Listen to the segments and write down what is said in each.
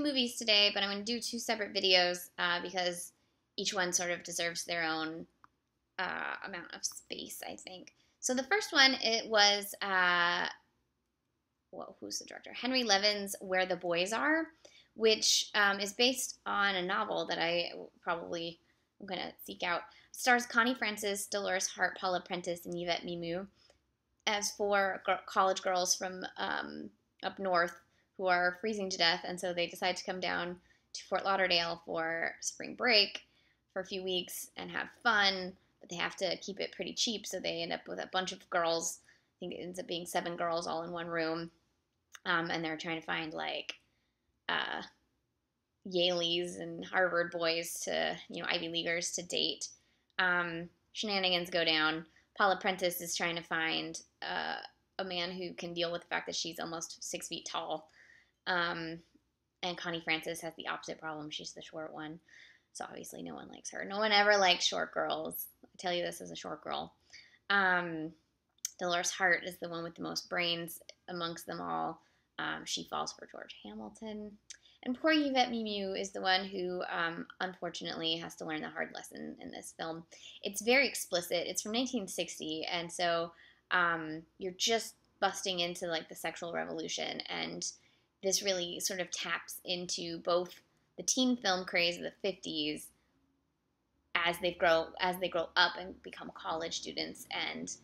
movies today, but I'm going to do two separate videos because each one sort of deserves their own amount of space, I think. So the first one, it was, who's the director? Henry Levin's Where the Boys Are, which is based on a novel that I probably am going to seek out. It stars Connie Francis, Dolores Hart, Paula, Prentiss, and Yvette Mimieux as four college girls from up north who are freezing to death, and so they decide to come down to Fort Lauderdale for spring break for a few weeks and have fun, but they have to keep it pretty cheap, so they end up with a bunch of girls. I think it ends up being 7 girls all in one room, and they're trying to find, like, Yaleys and Harvard boys to, Ivy Leaguers to date. Shenanigans go down. Paula Prentiss is trying to find a man who can deal with the fact that she's almost 6 feet tall. And Connie Francis has the opposite problem. She's the short one. So obviously no one likes her. No one ever likes short girls. I tell you this as a short girl. Dolores Hart is the one with the most brains amongst them all. She falls for George Hamilton. And poor Yvette Mimieux is the one who, unfortunately, has to learn the hard lesson in this film. It's very explicit. It's from 1960, and so you're just busting into, like, the sexual revolution, and this really sort of taps into both the teen film craze of the 50s as they grow up and become college students, and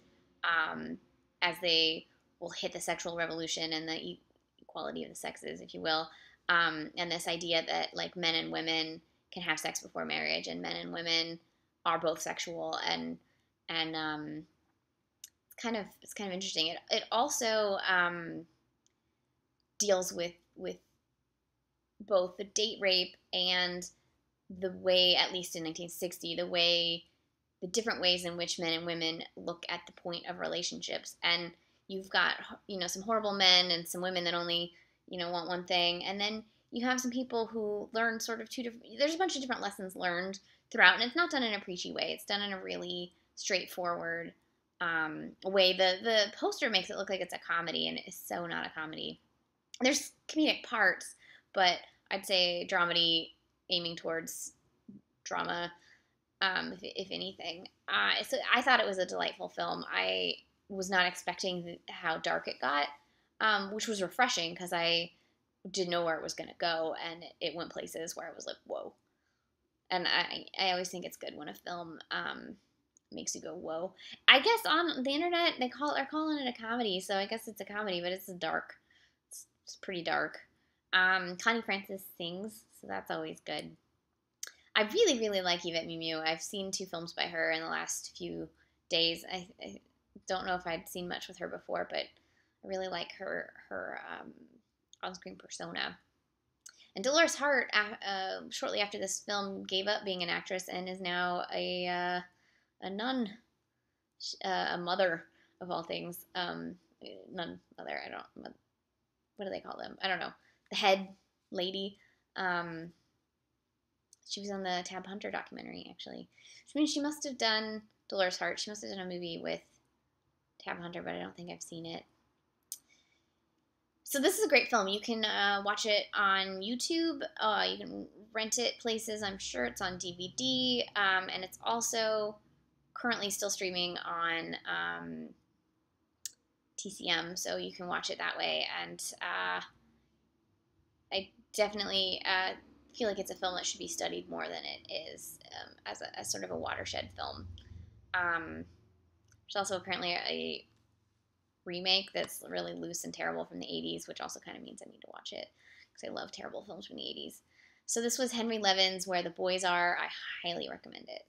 as they will hit the sexual revolution and the equality of the sexes, if you will. And this idea that, like, men and women can have sex before marriage, and men and women are both sexual, and it's kind of interesting. It also deals with both the date rape and the way, at least in 1960, the different ways in which men and women look at the point of relationships. And you've got, some horrible men and some women that only, want one thing. And then you have some people who learn sort of there's a bunch of different lessons learned throughout. And it's not done in a preachy way. It's done in a really straightforward way. The poster makes it look like it's a comedy, and it's so not a comedy. There's comedic parts, but I'd say dramedy aiming towards drama, if anything. So I thought it was a delightful film. I was not expecting how dark it got, which was refreshing because I didn't know where it was going to go, and it went places where I was like, whoa. And I always think it's good when a film makes you go, whoa. I guess on the internet they are calling it a comedy, so I guess it's a comedy, but it's dark. It's pretty dark. Connie Francis sings, so that's always good. I really, really like Yvette Mimieux. I've seen 2 films by her in the last few days. I don't know if I'd seen much with her before, but I really like her on-screen persona. And Dolores Hart, shortly after this film, gave up being an actress and is now a nun, a mother of all things. Nun mother, what do they call them? I don't know. The head lady. She was on the Tab Hunter documentary, actually. Which means she must have done, Dolores Hart, she must have done a movie with Tab Hunter, but I don't think I've seen it. So this is a great film. You can watch it on YouTube. You can rent it places. I'm sure it's on DVD. And it's also currently still streaming on TCM, so you can watch it that way. And I definitely feel like it's a film that should be studied more than it is as sort of a watershed film. There's also apparently a remake that's really loose and terrible from the 80s, which also kind of means I need to watch it because I love terrible films from the 80s. So this was Henry Levin's Where the Boys Are. I highly recommend it.